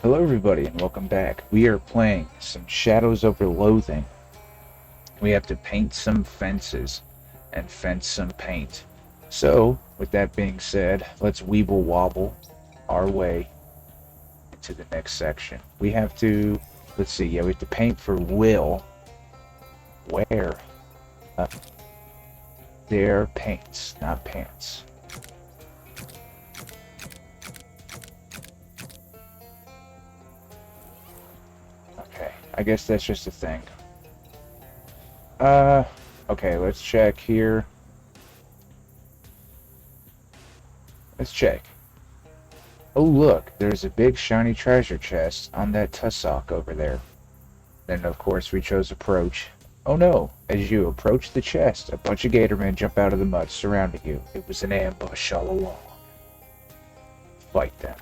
Hello everybody and welcome back. We are playing some Shadows over Loathing. We have to paint some fences and fence some paint. So, with that being said, let's weeble wobble our way into the next section. We have to, let's see, we have to paint for Will. Where? There, paints, not pants. Okay, I guess that's just a thing. Uh, okay, let's check here. Let's check. Oh look, there's a big shiny treasure chest on that tussock over there. Then of course we chose approach. Oh no, as you approach the chest, a bunch of gatormen jump out of the mud surrounding you. It was an ambush all along. Fight them.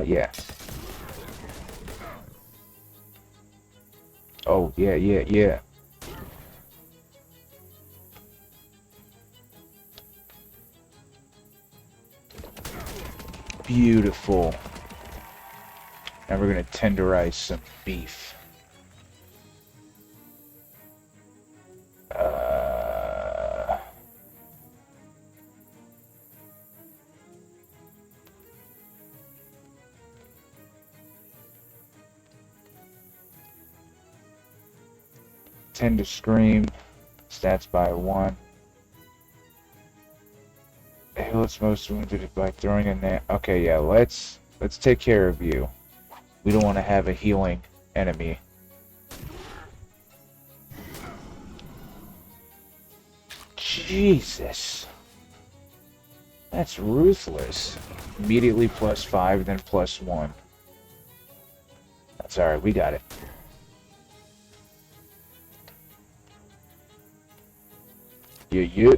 Yeah. Oh, yeah. Beautiful. Now we're gonna tenderize some beef. Tend to scream. Stats by 1. Heal its most wounded by throwing a net. Okay, yeah, let's take care of you. We don't want to have a healing enemy. Jesus. That's ruthless. Immediately +5, then +1. That's alright, we got it. Yeah.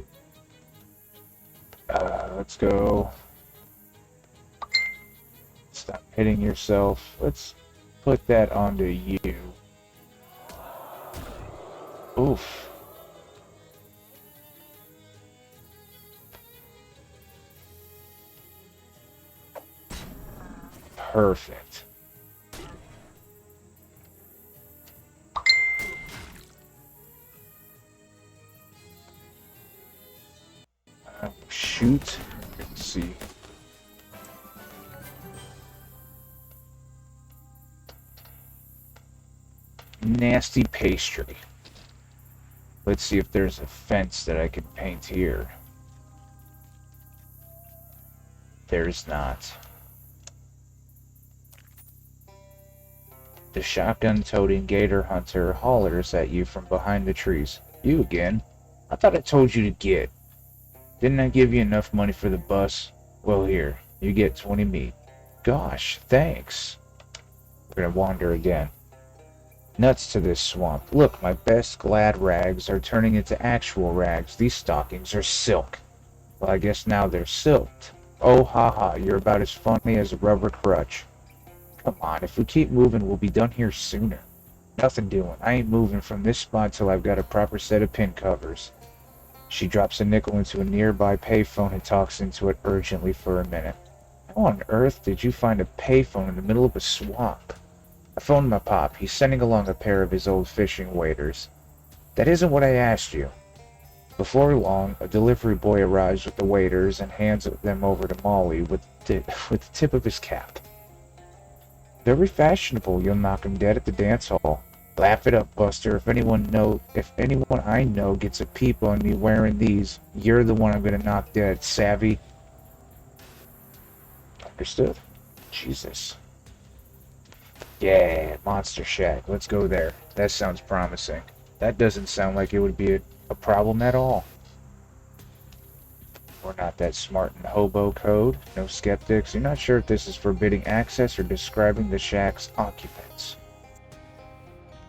Let's go. Stop hitting yourself. Let's put that onto you. Oof. Perfect. Shoot. Let's see. Nasty pastry. Let's see if there's a fence that I can paint here. There's not. The shotgun-toting gator hunter hollers at you from behind the trees. You again? I thought I told you to get. Didn't I give you enough money for the bus? Well, here, you get 20 meat. Gosh, thanks. We're gonna wander again. Nuts to this swamp. Look, my best glad rags are turning into actual rags. These stockings are silk. Well, I guess now they're silked. Oh, haha, you're about as funny as a rubber crutch. Come on, if we keep moving, we'll be done here sooner. Nothing doing. I ain't moving from this spot till I've got a proper set of pin covers. She drops a nickel into a nearby payphone and talks into it urgently for a minute. How on earth did you find a payphone in the middle of a swamp? I phoned my pop. He's sending along a pair of his old fishing waders. That isn't what I asked you. Before long, a delivery boy arrives with the waders and hands them over to Molly with the tip of his cap. Very fashionable. You'll knock him dead at the dance hall. Laugh it up, Buster. If anyone I know gets a peep on me wearing these, you're the one I'm gonna knock dead. Savvy? Understood. Jesus. Yeah, Monster Shack. Let's go there. That sounds promising. That doesn't sound like it would be a problem at all. We're not that smart in hobo code. No skeptics. You're not sure if this is forbidding access or describing the shack's occupants.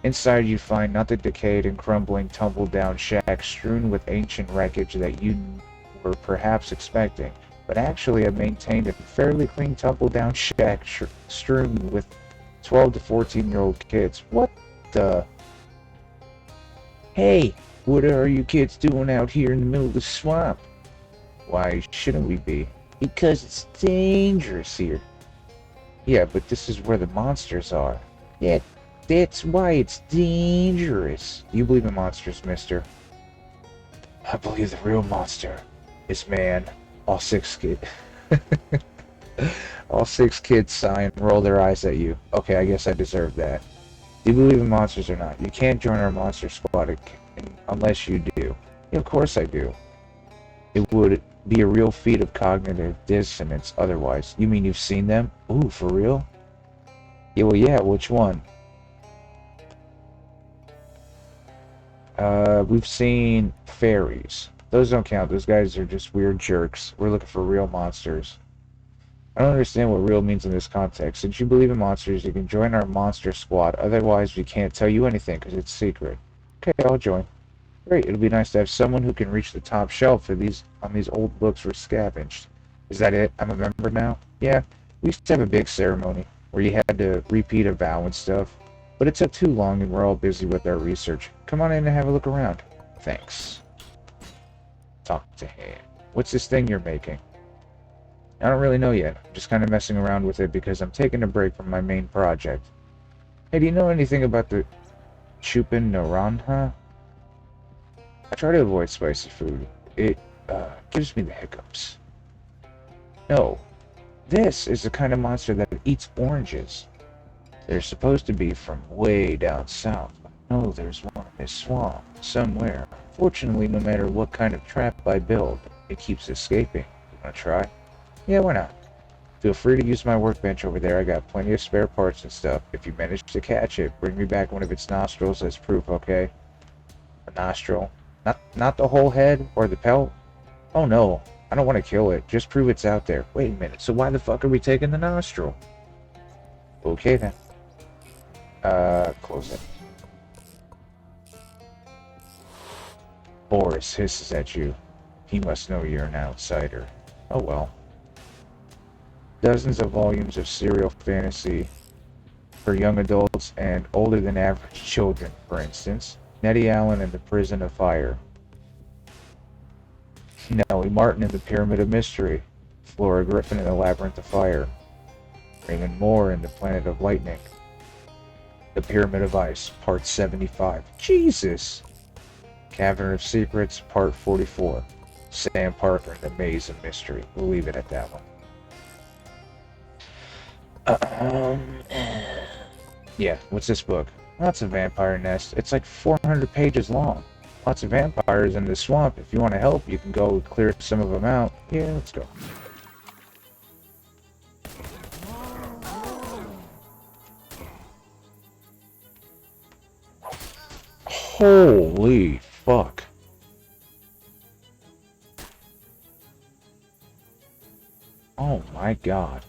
Inside you find not the decayed and crumbling tumble-down shack strewn with ancient wreckage that you were perhaps expecting, but actually a maintained and fairly clean tumble-down shack strewn with 12 to 14-year-old kids. What the? Hey, what are you kids doing out here in the middle of the swamp? Why shouldn't we be? Because it's dangerous here. Yeah, but this is where the monsters are. Yeah, that's why it's dangerous. Do you believe in monsters, mister? I believe the real monster is man. All six kids. All six kids sigh and roll their eyes at you. Okay, I guess I deserve that. Do you believe in monsters or not? You can't join our monster squad unless you do. Yeah, of course I do. It would be a real feat of cognitive dissonance otherwise. You mean you've seen them? Ooh, for real? Yeah, well, yeah, which one? We've seen fairies. Those don't count. Those guys are just weird jerks. We're looking for real monsters. I don't understand what real means in this context. Since you believe in monsters, you can join our monster squad. Otherwise, we can't tell you anything because it's secret. Okay, I'll join. Great. It'll be nice to have someone who can reach the top shelf for these on these old books we're scavenged. Is that it? I'm a member now? Yeah. We used to have a big ceremony where you had to repeat a vow and stuff. But it took too long and we're all busy with our research. Come on in and have a look around. Thanks. Talk to him. What's this thing you're making? I don't really know yet. I'm just kind of messing around with it because I'm taking a break from my main project. Hey, do you know anything about the Chupin Naranja? I try to avoid spicy food. It gives me the hiccups. No, this is the kind of monster that eats oranges. They're supposed to be from way down south. No, there's one in this swamp, somewhere. Fortunately, no matter what kind of trap I build, it keeps escaping. You wanna try? Yeah, why not? Feel free to use my workbench over there. I got plenty of spare parts and stuff. If you manage to catch it, bring me back one of its nostrils as proof, okay? A nostril. Not the whole head or the pelt? Oh no, I don't want to kill it. Just prove it's out there. Wait a minute, so why the fuck are we taking the nostril? Okay then. Close it. Boris hisses at you. He must know you're an outsider. Oh well. Dozens of volumes of serial fantasy for young adults and older than average children, for instance. Nettie Allen and the Prison of Fire. Nellie Martin in the Pyramid of Mystery. Flora Griffin in the Labyrinth of Fire. Raymond Moore in the Planet of Lightning. The Pyramid of Ice, Part 75. Jesus! Cavern of Secrets, Part 44. Sam Parker in the Maze of Mystery. We'll leave it at that one. Yeah, what's this book? That's a vampire nest. It's like 400 pages long. Lots of vampires in the swamp. If you want to help, you can go clear some of them out. Yeah, let's go. Holy fuck. Oh my god.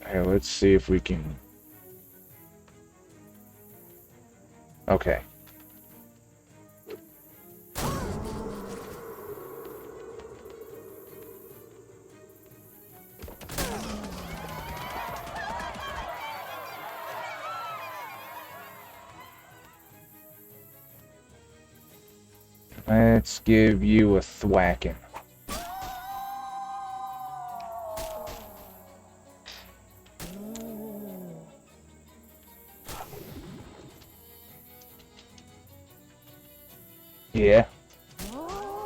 Hey, let's see if we can... Okay. Let's give you a thwacking. Yeah.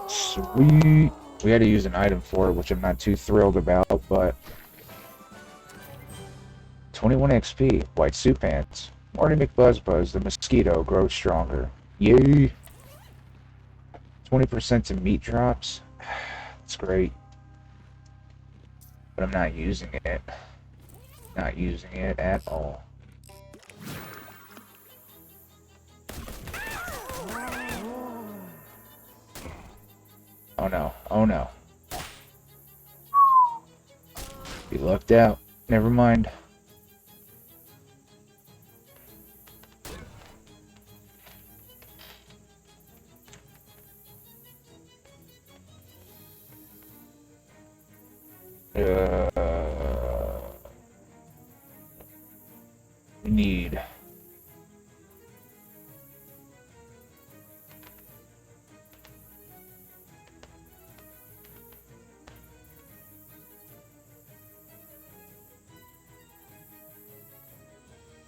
Sweet. We had to use an item for it, which I'm not too thrilled about, but... 21 XP. White suit pants. Marty McBuzzbuzz, the mosquito, grows stronger. Yay! 20% to meat drops. That's great. But I'm not using it. Not using it at all. Oh no. Oh no. You lucked out. Never mind. We need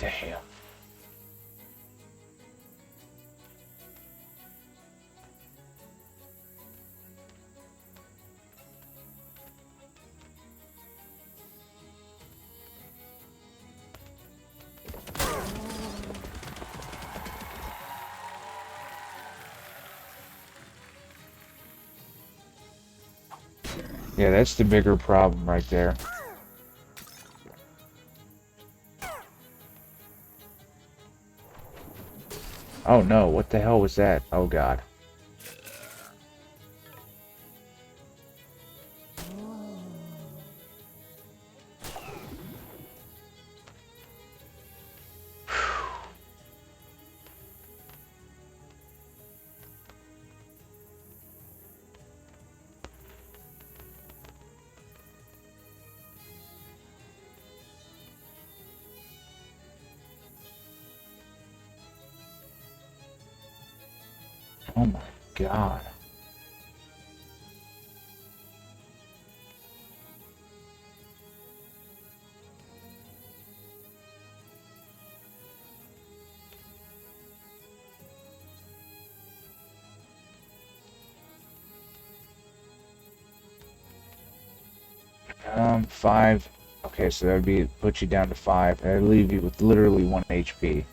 Damn. Yeah, that's the bigger problem right there. Oh no, what the hell was that? Oh god. Oh my god. Five. Okay, so that would be put you down to 5. That'd leave you with literally 1 HP.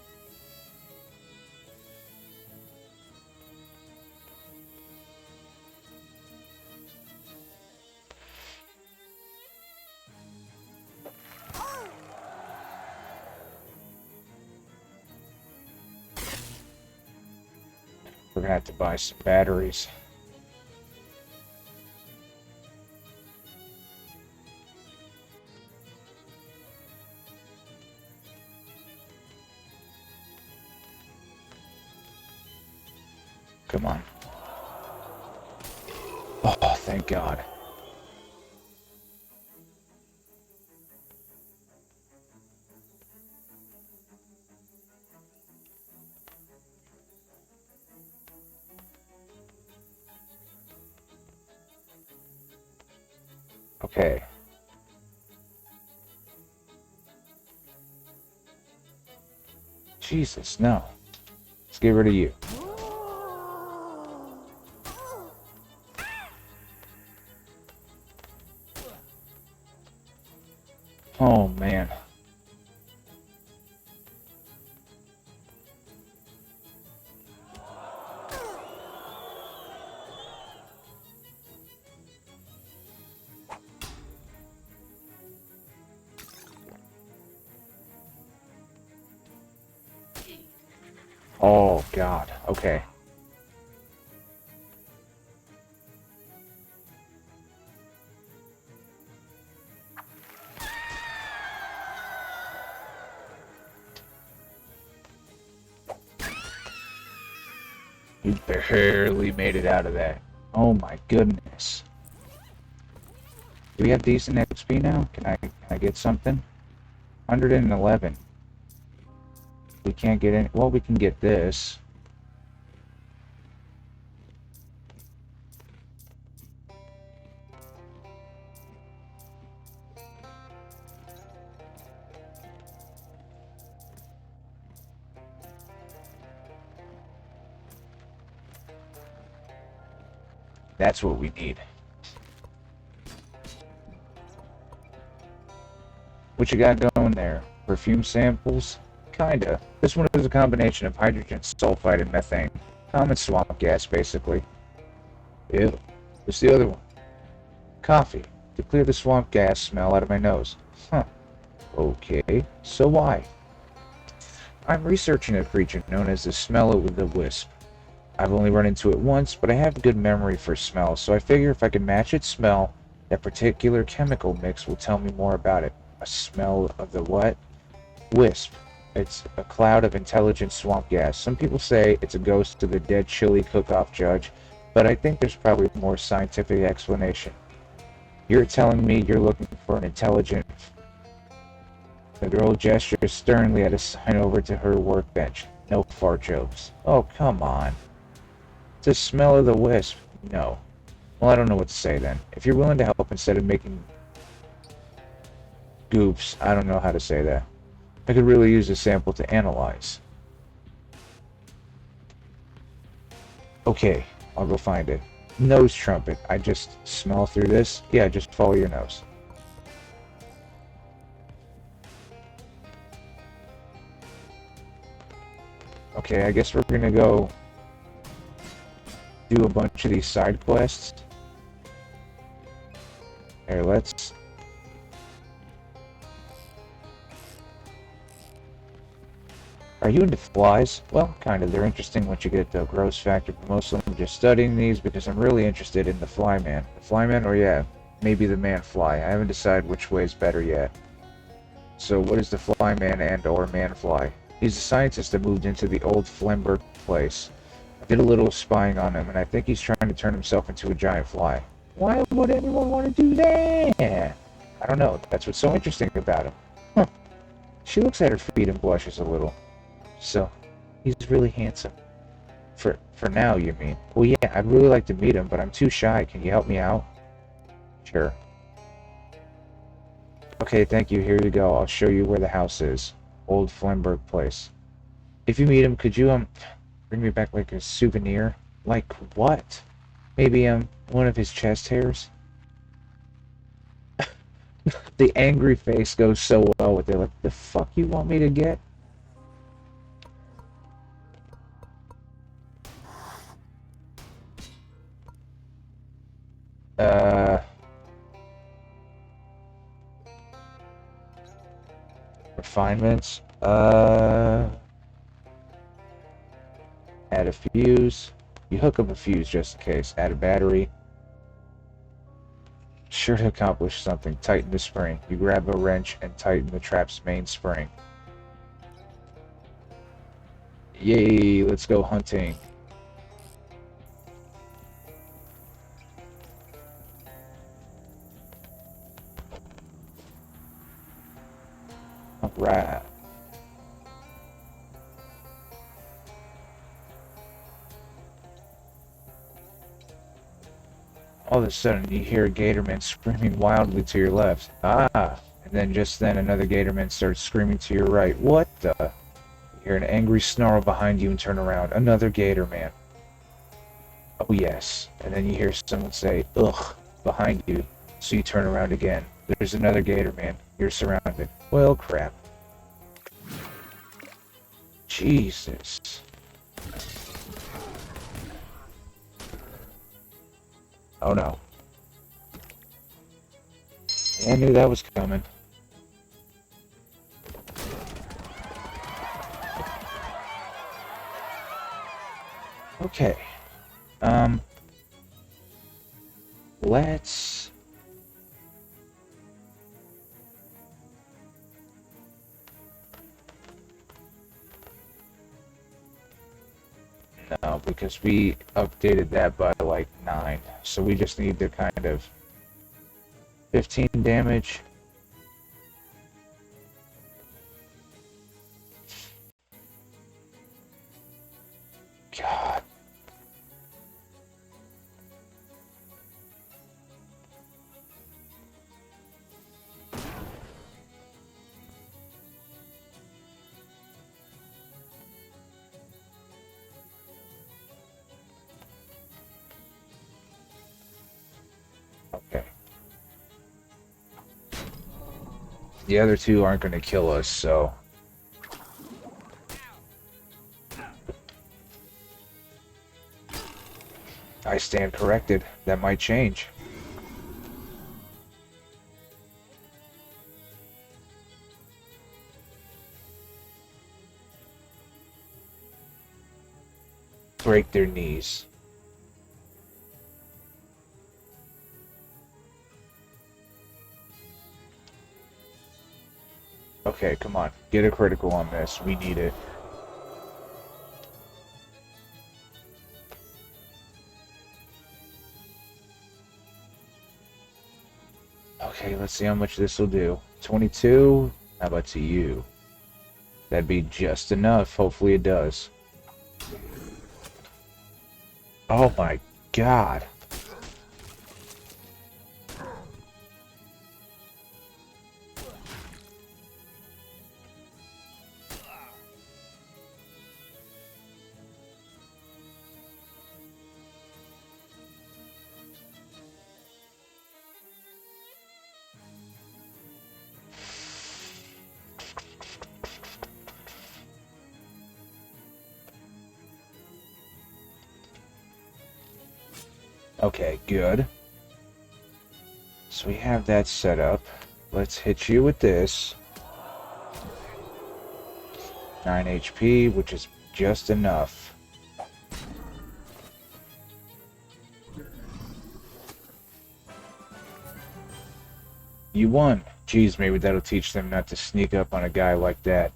We're gonna have to buy some batteries. Come on. Oh, thank God. Okay. Jesus, no. Let's get rid of you. Oh, man. Oh, God. Okay. You barely made it out of that. Oh, my goodness. Do we have decent XP now? Can I get something? 111. We can't get any. Well, we can get this. That's what we need. What you got going there? Perfume samples? Kinda. This one is a combination of hydrogen sulfide and methane. Common swamp gas, basically. Ew. What's the other one? Coffee. To clear the swamp gas smell out of my nose. Huh. Okay. So why? I'm researching a creature known as the smell of the wisp. I've only run into it once, but I have a good memory for smells, so I figure if I can match its smell, that particular chemical mix will tell me more about it. A smell of the what? Wisp. It's a cloud of intelligent swamp gas. Some people say it's a ghost of the dead chili cook-off judge, but I think there's probably a more scientific explanation. You're telling me you're looking for an intelligent... The girl gestures sternly at a sign over to her workbench. No fart jokes. Oh, come on. The smell of the wisp. No. Well, I don't know what to say then. If you're willing to help instead of making goofs, I don't know how to say that. I could really use a sample to analyze. Okay, I'll go find it. Nose trumpet. I just smell through this? Yeah, just follow your nose. Okay, I guess we're gonna go do a bunch of these side quests. Here, let's... Are you into flies? Well, kind of. They're interesting once you get the gross factor, but mostly I'm just studying these because I'm really interested in the flyman. The flyman, or yeah, maybe the man fly. I haven't decided which way is better yet. So what is the flyman and or man fly? He's a scientist that moved into the old Flemberg place. I did a little spying on him, and I think he's trying to turn himself into a giant fly. Why would anyone want to do that? I don't know. That's what's so interesting about him. Huh. She looks at her feet and blushes a little. So, he's really handsome. For now, you mean? Well, yeah, I'd really like to meet him, but I'm too shy. Can you help me out? Sure. Okay, thank you. Here you go. I'll show you where the house is. Old Flemberg place. If you meet him, could you, bring me back, like, a souvenir? Like what? Maybe, one of his chest hairs? The angry face goes so well with it. Like, the fuck you want me to get? Refinements. Add a fuse. You hook up a fuse just in case. Add a battery. Sure to accomplish something. Tighten the spring. You grab a wrench and tighten the trap's main spring. Yay, let's go hunting. Alright. All of a sudden, you hear a gatorman screaming wildly to your left. Ah! And then just then, another gatorman starts screaming to your right. What the? You hear an angry snarl behind you and turn around. Another gatorman. Oh yes. And then you hear someone say, ugh, behind you. So you turn around again. There's another gatorman. You're surrounded. Well, crap. Jesus. Oh no. I knew that was coming. Okay. Let's... No, because we updated that by like 9. So we just need to kind of 15 damage. God. Okay. The other two aren't going to kill us, so... I stand corrected. That might change. Break their knees. Okay, come on. Get a critical on this. We need it. Okay, let's see how much this will do. 22? How about to you? That'd be just enough. Hopefully it does. Oh my god. Okay, good. So we have that set up. Let's hit you with this. 9 HP, which is just enough. You won. Geez, maybe that'll teach them not to sneak up on a guy like that.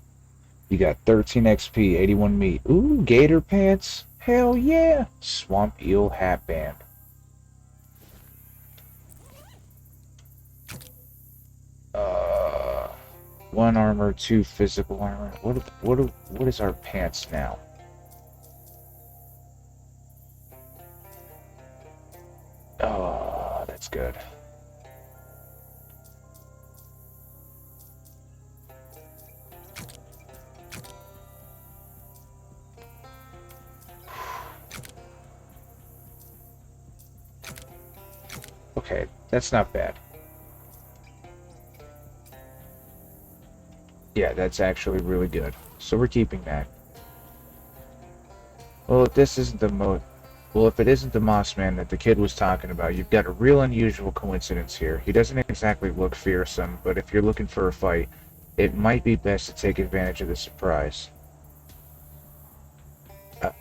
You got 13 XP, 81 meat. Ooh, gator pants. Hell yeah. Swamp eel hat band. Uh, 1 armor, 2 physical armor. What is our pants now? Oh, that's good. Okay, that's not bad. Yeah, that's actually really good. So we're keeping that. Well, if this isn't the well, if it isn't the Moss Man that the kid was talking about, you've got a real unusual coincidence here. He doesn't exactly look fearsome, but if you're looking for a fight, it might be best to take advantage of the surprise. Uh,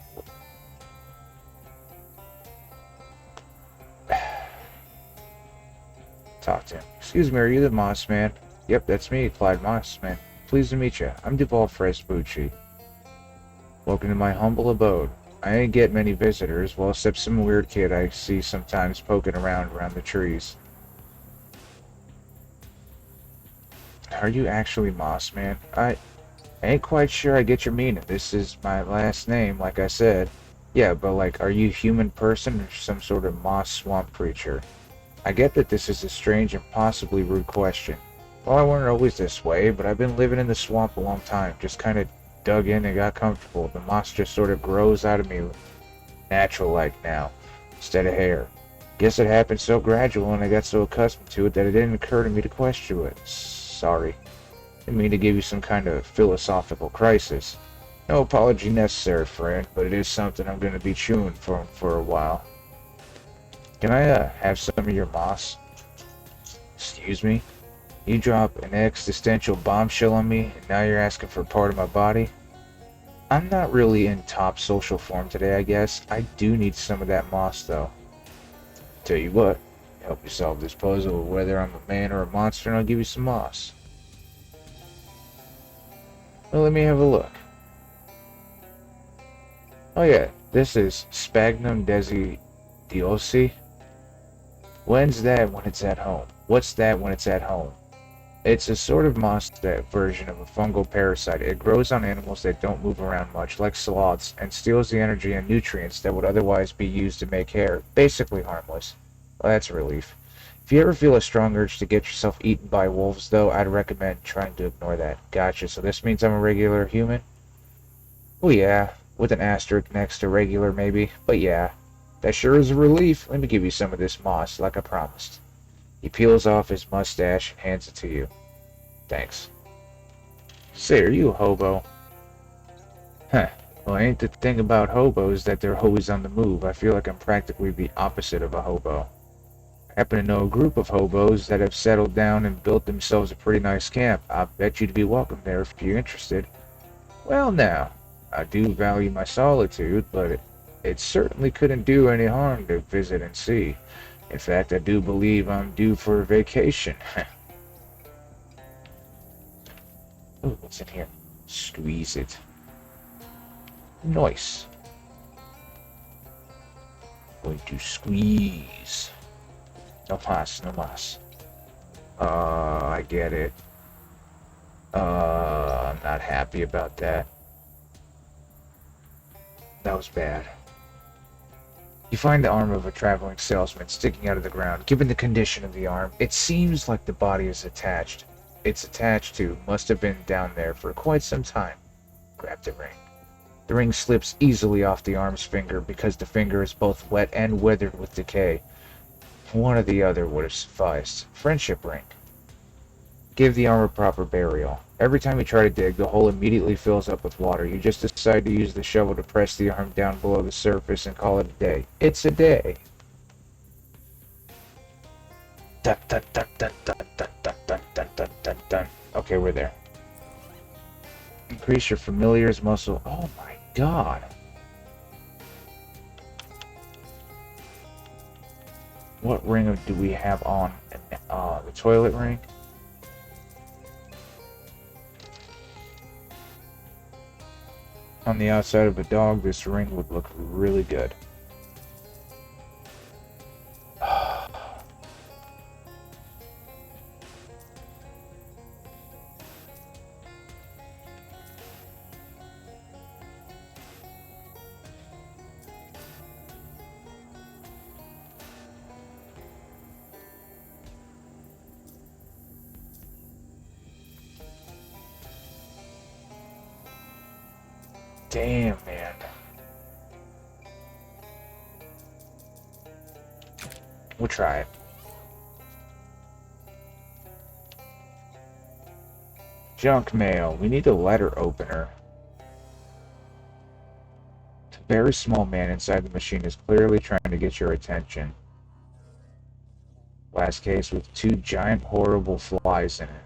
Talk to him. Excuse me, are you the Moss Man? Yep, that's me, Clyde Moss Man. Pleased to meet you. I'm Duval Fresbucci. Welcome to my humble abode. I ain't get many visitors, well, except some weird kid I see sometimes poking around the trees. Are you actually Moss Man? I ain't quite sure I get your meaning. This is my last name, like I said. Yeah, but like, are you human person or some sort of moss swamp creature? I get that this is a strange and possibly rude question. Well, I weren't always this way, but I've been living in the swamp a long time. Just kind of dug in and got comfortable. The moss just sort of grows out of me natural-like now, instead of hair. Guess it happened so gradual and I got so accustomed to it that it didn't occur to me to question it. Sorry. Didn't mean to give you some kind of philosophical crisis. No apology necessary, friend, but it is something I'm going to be chewing for a while. Can I have some of your moss? Excuse me? You drop an existential bombshell on me, and now you're asking for part of my body? I'm not really in top social form today, I guess. I do need some of that moss, though. Tell you what, help you solve this puzzle of whether I'm a man or a monster, and I'll give you some moss. Well, let me have a look. Oh yeah, this is Sphagnum desidiosi. When's that when it's at home? What's that when it's at home? It's a sort of moss version of a fungal parasite. It grows on animals that don't move around much, like sloths, and steals the energy and nutrients that would otherwise be used to make hair. Basically harmless. Well, that's a relief. If you ever feel a strong urge to get yourself eaten by wolves, though, I'd recommend trying to ignore that. Gotcha, so this means I'm a regular human? Oh yeah, with an asterisk next to regular maybe, but yeah. That sure is a relief. Let me give you some of this moss, like I promised. He peels off his mustache and hands it to you. Thanks. Say, are you a hobo? Huh. Well, ain't the thing about hobos that they're always on the move. I feel like I'm practically the opposite of a hobo. I happen to know a group of hobos that have settled down and built themselves a pretty nice camp. I bet you'd be welcome there if you're interested. Well, now, I do value my solitude, but it certainly couldn't do any harm to visit and see. In fact, I do believe I'm due for a vacation. Ooh, what's in here? Squeeze it. Nice. Going to squeeze. No mas, no mas. I get it. I'm not happy about that. That was bad. You find the arm of a traveling salesman sticking out of the ground. Given the condition of the arm, it seems like the body is attached. It's attached to, must have been down there for quite some time. Grab the ring. The ring slips easily off the arm's finger because the finger is both wet and weathered with decay. One or the other would have sufficed. Friendship ring. Give the arm a proper burial. Every time you try to dig, the hole immediately fills up with water. You just decide to use the shovel to press the arm down below the surface and call it a day. It's a day. Dun, dun, dun, dun, dun, dun, dun, dun, dun, dun, dun, dun. Okay, we're there. Increase your familiar's muscle. Oh my god. What ring do we have on? The toilet ring? On the outside of a dog, this ring would look really good. Damn, man. We'll try it. Junk mail. We need a letter opener. The very small man inside the machine is clearly trying to get your attention. Glass case with 2 giant horrible flies in it.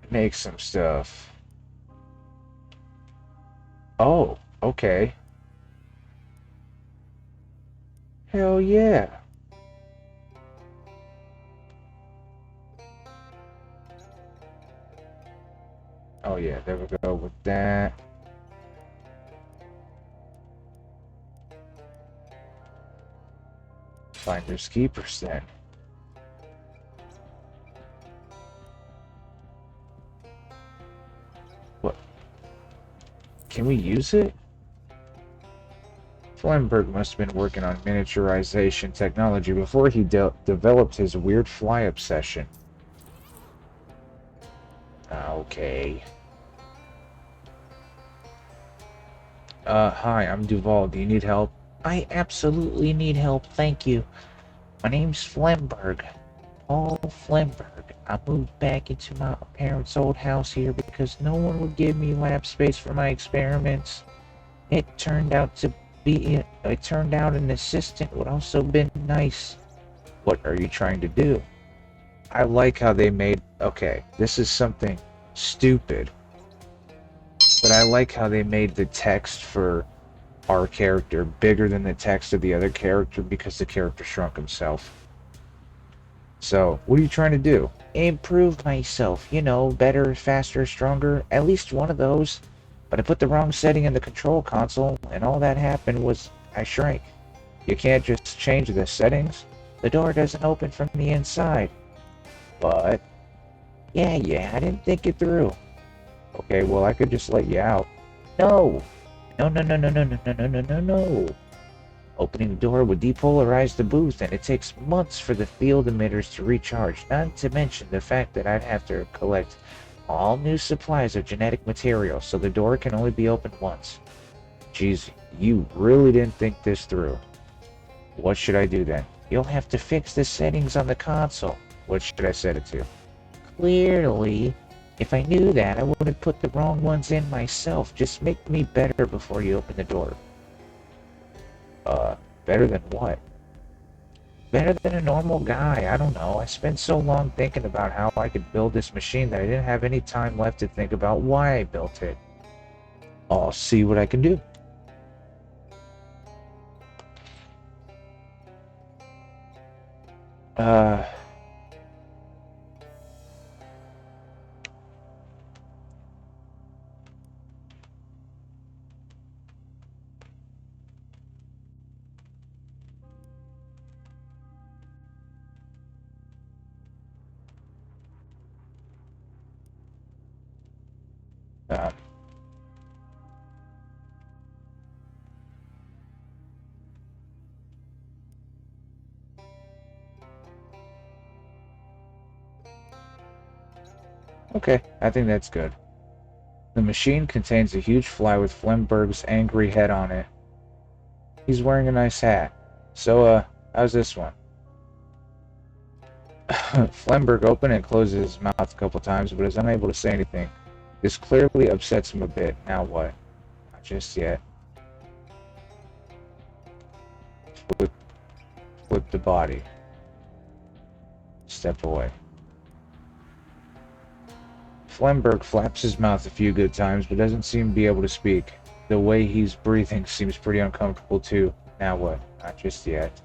Make some stuff. Oh, okay. Hell yeah. Oh yeah, there we go with that. Finders keepers then. What? Can we use it? Flemberg must have been working on miniaturization technology before he developed his weird fly obsession. Okay. Hi, I'm Duval. Do you need help? I absolutely need help, thank you. My name's Flemberg. Paul Flemberg. I moved back into my parents' old house here because no one would give me lab space for my experiments. It turned out an assistant would also been nice. What are you trying to do? I like how they made, okay, this is something stupid, but I like how they made the text for our character bigger than the text of the other character because the character shrunk himself. So, what are you trying to do? Improve myself, you know, better, faster, stronger, at least one of those. But I put the wrong setting in the control console, and all that happened was I shrank. You can't just change the settings. The door doesn't open from the inside. But, yeah, I didn't think it through. Okay, well, I could just let you out. No! No. Opening the door would depolarize the booth, and it takes months for the field emitters to recharge, not to mention the fact that I'd have to collect all new supplies of genetic material, so the door can only be opened once. Geez, you really didn't think this through. What should I do then? You'll have to fix the settings on the console. What should I set it to? Clearly, if I knew that, I would have put the wrong ones in myself. Just make me better before you open the door. Better than what? Better than a normal guy, I don't know. I spent so long thinking about how I could build this machine that I didn't have any time left to think about why I built it. I'll see what I can do. Uh... uh okay, I think that's good. The machine contains a huge fly with Flemberg's angry head on it. He's wearing a nice hat. So, how's this one? Flemberg opened and closed his mouth a couple times, but is unable to say anything. This clearly upsets him a bit. Now what? Not just yet. Flip the body. Step away. Flemberg flaps his mouth a few good times, but doesn't seem to be able to speak. The way he's breathing seems pretty uncomfortable too. Now what? Not just yet.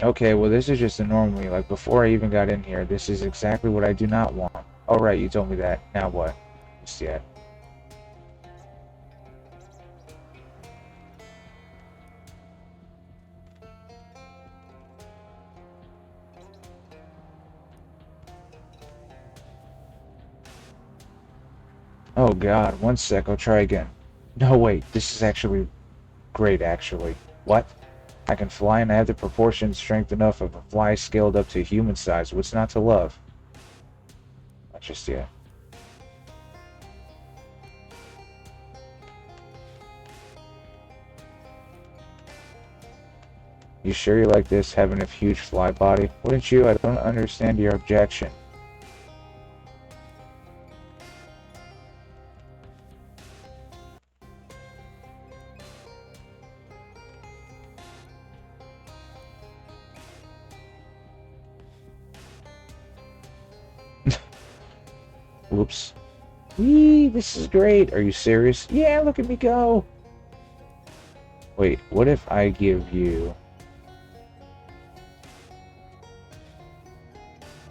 Okay, well this is just a normal me. Like before I even got in here, this is exactly what I do not want. Alright, you told me that. Now what? Just yet. Oh god, one sec, I'll try again. No wait, this is actually great actually. What? I can fly and I have the proportion strength enough of a fly scaled up to human size. What's not to love? Not just yet. You sure you like this, having a huge fly body? Wouldn't you? I don't understand your objection. Whoops. Whee, this is great. Are you serious? Yeah, look at me go. Wait, what if I give you...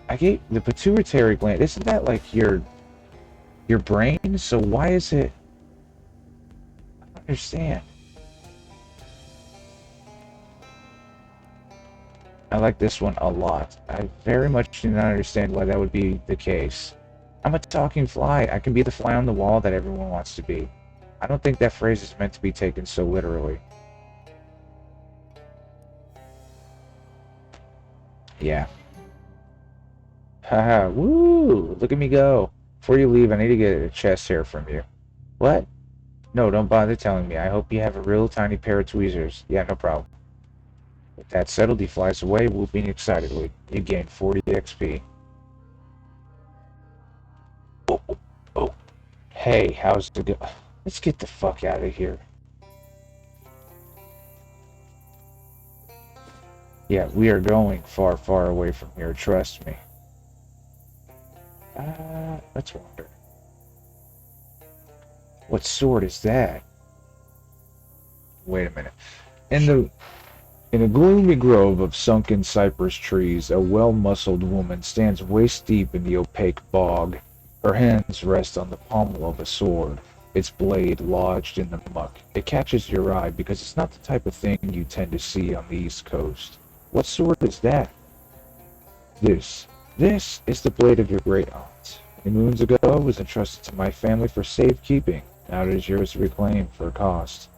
I gave the pituitary gland. Isn't that like your brain? So why is it... I don't understand. I like this one a lot. I very much do not understand why that would be the case. I'm a talking fly. I can be the fly on the wall that everyone wants to be. I don't think that phrase is meant to be taken so literally. Yeah. Haha, woo! Look at me go. Before you leave, I need to get a chest hair from you. What? No, don't bother telling me. I hope you have a real tiny pair of tweezers. Yeah, no problem. With that settled, he flies away, whooping excitedly. You gain 40 XP. Oh, oh, oh. Hey, how's it go? Let's get the fuck out of here. Yeah, we are going far, far away from here, trust me. Let's wonder. What sword is that? Wait a minute. In a gloomy grove of sunken cypress trees, a well-muscled woman stands waist-deep in the opaque bog. Her hands rest on the pommel of a sword, its blade lodged in the muck. It catches your eye because it's not the type of thing you tend to see on the East Coast. What sword is that? This is the blade of your great aunt. Many moons ago, it was entrusted to my family for safekeeping. Now it is yours to reclaim for a cost.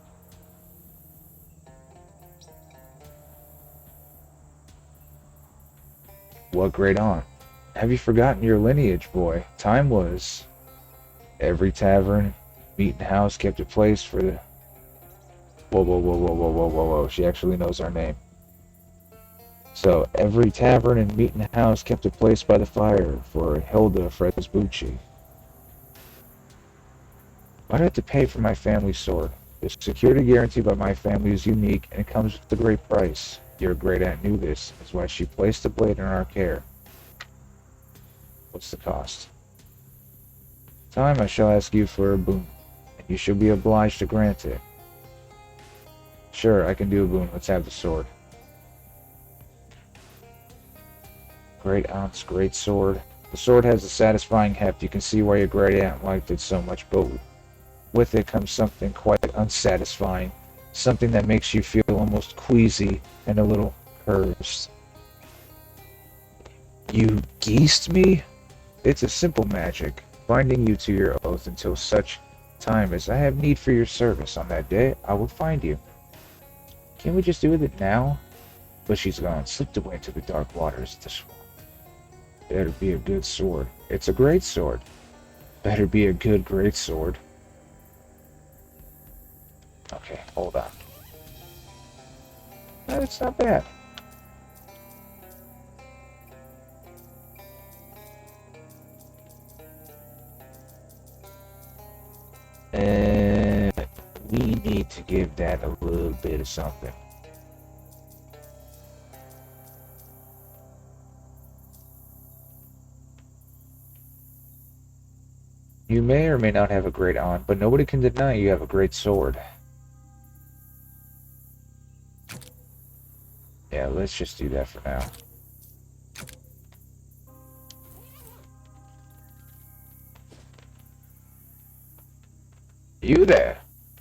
What great aunt? Have you forgotten your lineage, boy? Time was. Every tavern, meeting house kept a place for the... Whoa, whoa, whoa, whoa, whoa, whoa, whoa, whoa. She actually knows our name. So, every tavern and meeting house kept a place by the fire for Hilda Fresbucci. Why do I have to pay for my family sword? The security guaranteed by my family is unique, and it comes with a great price. Your great aunt knew this, is why she placed the blade in our care. What's the cost? Time I shall ask you for a boon, and you shall be obliged to grant it. Sure, I can do a boon. Let's have the sword. Great aunt's great sword. The sword has a satisfying heft. You can see why your great aunt liked it so much, but with it comes something quite unsatisfying. Something that makes you feel almost queasy and a little cursed. You geased me? It's a simple magic, binding you to your oath until such time as I have need for your service. On that day, I will find you. Can't we just do it now? But she's gone, slipped away into the dark waters of the swamp. Better be a good sword. It's a great sword. Better be a good great sword. Okay, hold on. That's not bad. need to give that a little bit of something. You may or may not have a great arm, but nobody can deny you have a great sword. Yeah, let's just do that for now. You there!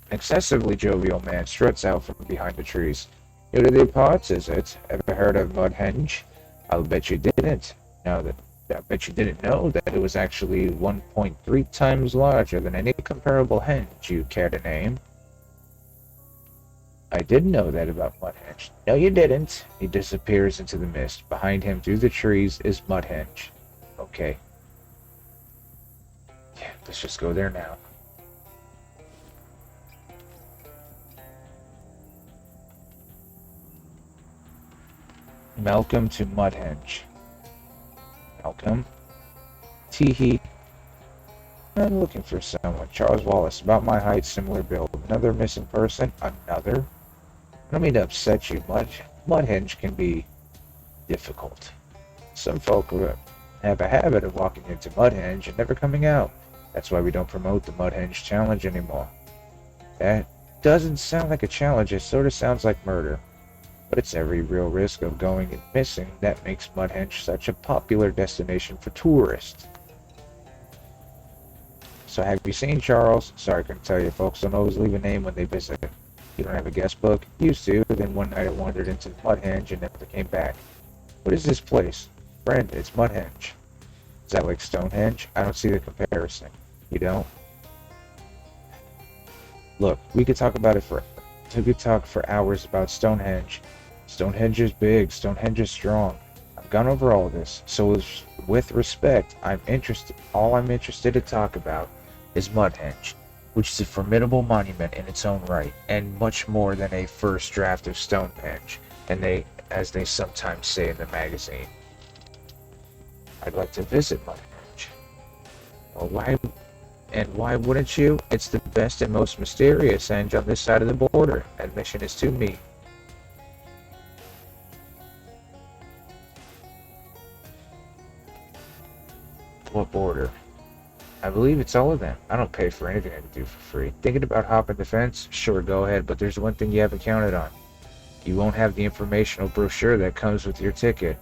An excessively jovial man struts out from behind the trees. New to the parts, is it? Ever heard of Mudhenge? I'll bet you didn't. I bet you didn't know that it was actually 1.3 times larger than any comparable henge you care to name. I did know that about Mudhenge. No, you didn't. He disappears into the mist. Behind him, through the trees, is Mudhenge. Okay. Yeah, let's just go there now. Welcome to Mudhenge. Welcome. Teehee. I'm looking for someone. Charles Wallace, about my height, similar build. Another missing person? Another? I don't mean to upset you much. Mudhenge can be difficult. Some folk have a habit of walking into Mudhenge and never coming out. That's why we don't promote the Mudhenge challenge anymore. That doesn't sound like a challenge, it sort of sounds like murder. But it's every real risk of going and missing that makes Mudhenge such a popular destination for tourists. So have you seen Charles? Sorry, I couldn't tell you. Folks don't always leave a name when they visit. You don't have a guest book? Used to, then one night I wandered into Mudhenge and never came back. What is this place? Friend, it's Mudhenge. Is that like Stonehenge? I don't see the comparison. You don't? Look, we could talk for hours about Stonehenge. Stonehenge is big, Stonehenge is strong. I've gone over all this, so with respect, all I'm interested to talk about is Mudhenge, which is a formidable monument in its own right, and much more than a first draft of Stonehenge, as they sometimes say in the magazine. I'd like to visit Mudhenge. Well, why wouldn't you? It's the best and most mysterious henge on this side of the border. Admission is to me. What border? I believe it's all of them. I don't pay for anything I can do for free. Thinking about hopping the fence? Sure, go ahead, but there's one thing you haven't counted on. You won't have the informational brochure that comes with your ticket.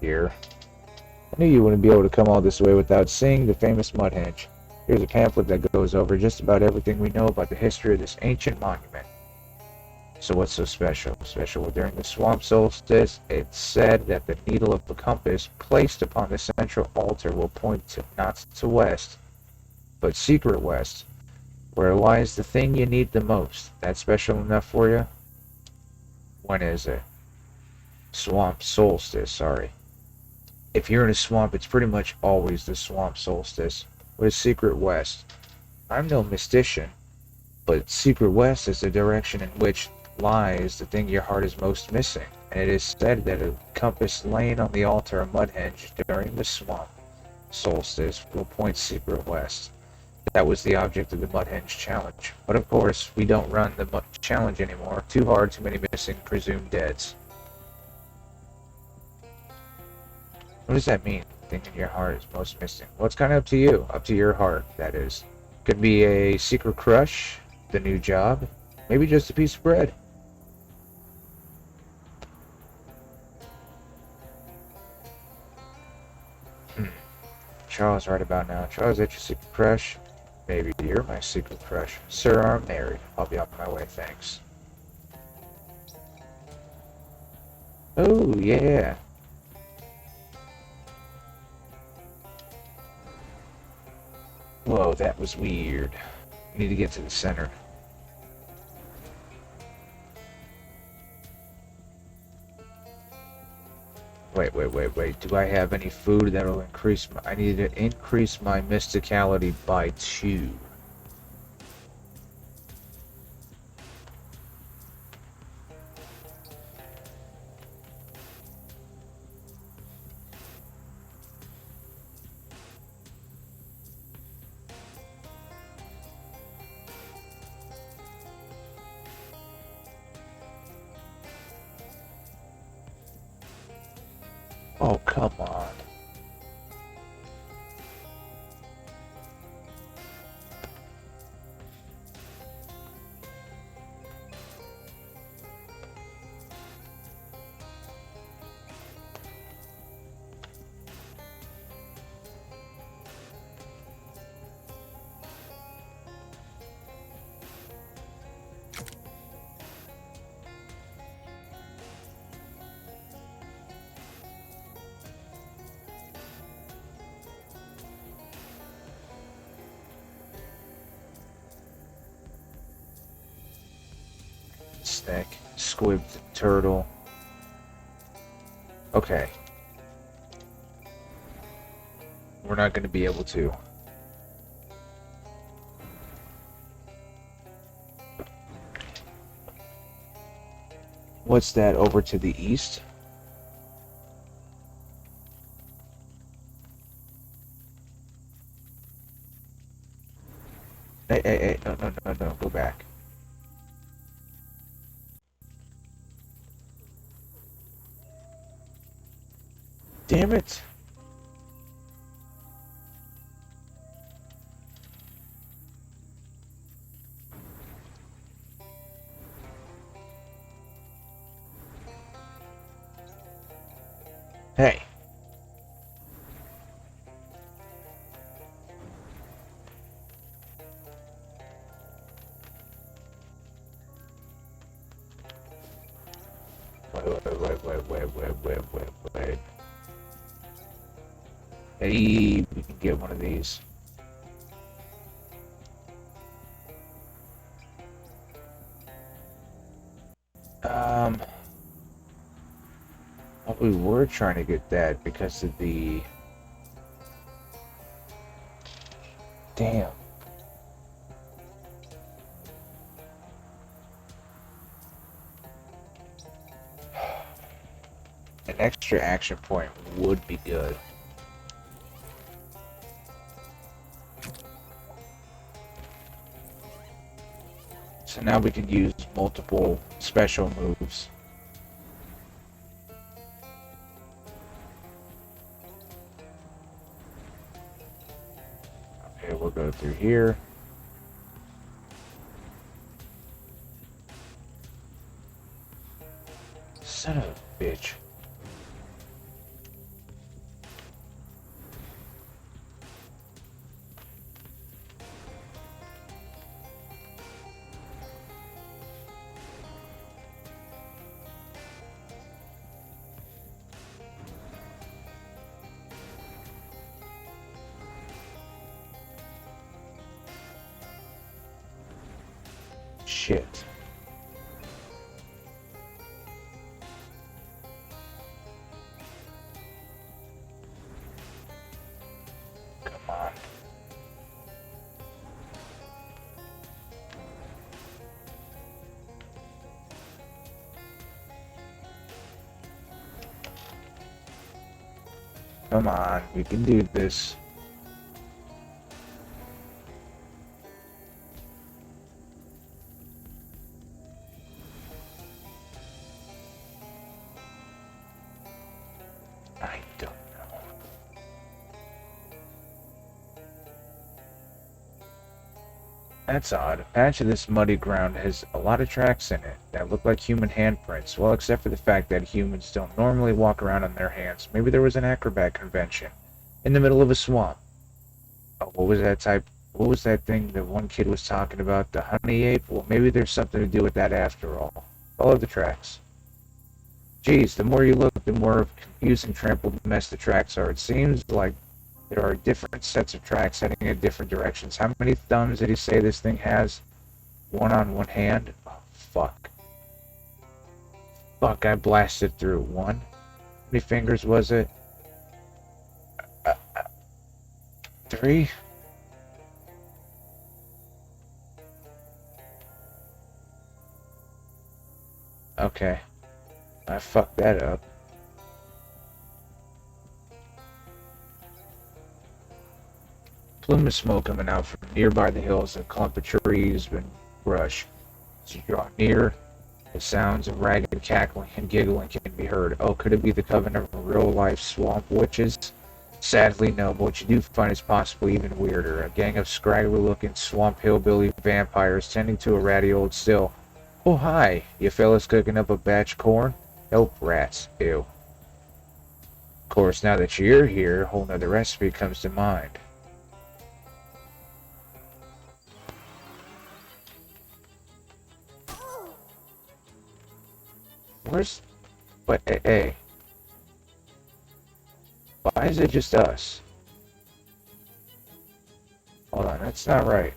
Here. I knew you wouldn't be able to come all this way without seeing the famous Mudhenge. Here's a pamphlet that goes over just about everything we know about the history of this ancient monument. So what's so special? Special during the swamp solstice, it's said that the needle of the compass placed upon the central altar will point not to west, but secret west, where lies the thing you need the most. That's special enough for you? When is it? Swamp solstice, sorry. If you're in a swamp, it's pretty much always the swamp solstice. What is secret west? I'm no mystician, but secret west is the direction in which lies the thing your heart is most missing, and it is said that a compass laying on the altar of Mudhenge during the swamp solstice will point secret west. That was the object of the Mudhenge challenge. But of course, we don't run the challenge anymore. Too hard, too many missing presumed deads. What does that mean? Thinking your heart is most missing. Well, it's kind of up to you. Up to your heart, that is. Could be a secret crush, the new job, maybe just a piece of bread. Charles right about now. Charles, that's your secret crush? Maybe you're my secret crush. Sir, I'm married. I'll be on my way, thanks. Oh, yeah. Whoa, that was weird. We need to get to the center. Wait. Do I have any food that'll increase I need to increase my mysticality by 2. Come on. Snake, squib, turtle. Okay. We're not going to be able to. What's that over to the east? Hey, no, go back. Damn it! Hey! Wait. Hey, we can get one of these. Well, we were trying to get that because of the... Damn. An extra action point would be good. So now we can use multiple special moves. Okay, we'll go through here. Son of a bitch. Shit. Come on. Come on, we can do this. I don't know. That's odd. A patch of this muddy ground has a lot of tracks in it that look like human handprints. Well, except for the fact that humans don't normally walk around on their hands. Maybe there was an acrobat convention in the middle of a swamp. Oh, what was that type? What was that thing that one kid was talking about? The honey ape? Well, maybe there's something to do with that after all. Follow the tracks. Geez, the more you look, the more confusing trampled mess the tracks are. It seems like there are different sets of tracks heading in different directions. How many thumbs did he say this thing has? One on one hand? Oh, fuck. Fuck, I blasted through. One? How many fingers was it? Three? Okay. I fucked that up. Plume of smoke coming out from nearby the hills, a clump of trees and brush. As you draw near, the sounds of ragged cackling and giggling can be heard. Oh, could it be the Coven of real-life swamp witches? Sadly, no, but what you do find is possibly even weirder. A gang of scraggly-looking swamp hillbilly vampires tending to a ratty old still. Oh, hi. You fellas cooking up a batch of corn? Nope, rats. Ew. Of course, now that you're here, a whole nother recipe comes to mind. Where's... But, hey, why is it just us? Hold on, that's not right.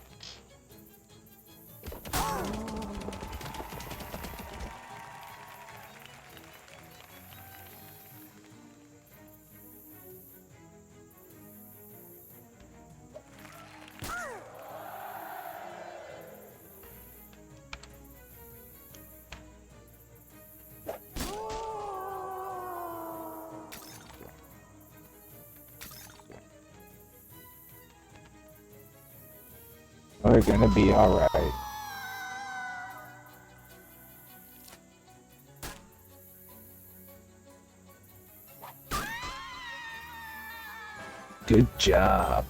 We're gonna be alright. Good job.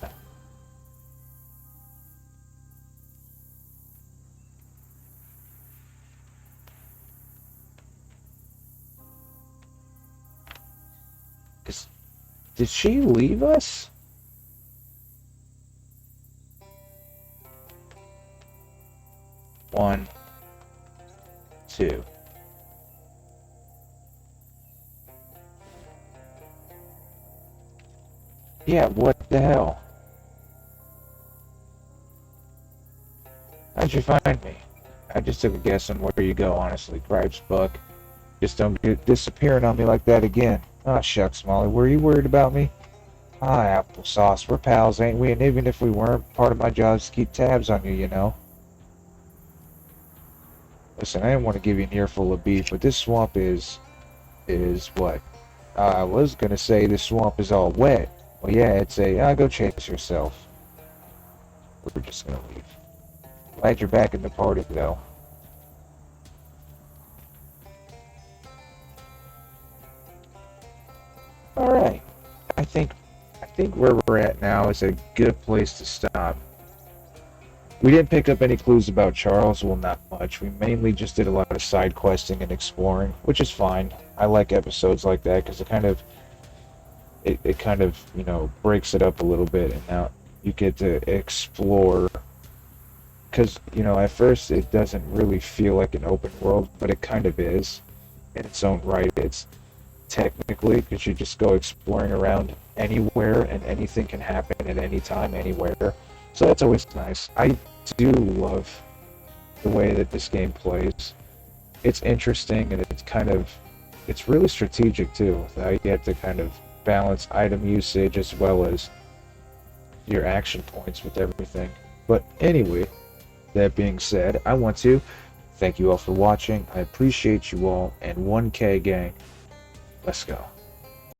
Did she leave us? One, two. Yeah, what the hell? How'd you find me? I just took a guess on where you go, honestly. Gripes, Buck. Just don't get disappearing on me like that again. Ah, shucks, Molly. Were you worried about me? Hi, Applesauce. We're pals, ain't we? And even if we weren't, part of my job is to keep tabs on you, you know? Listen, I didn't want to give you an earful of beef, but this swamp is what? I was gonna say this swamp is all wet. Well, yeah, it's go chase yourself. We're just gonna leave. Glad you're back in the party, though. Alright. I think where we're at now is a good place to stop. We didn't pick up any clues about Charles, well, not much. We mainly just did a lot of side questing and exploring, which is fine. I like episodes like that because it kind of, you know, breaks it up a little bit, and now you get to explore. Because, you know, at first it doesn't really feel like an open world, but it kind of is in its own right. It's technically, because you just go exploring around anywhere and anything can happen at any time, anywhere. So that's always nice. I do love the way that this game plays. It's interesting, and it's really strategic too. How you have to kind of balance item usage as well as your action points with everything. But anyway, that being said, I want to thank you all for watching. I appreciate you all, and 1K gang. Let's go.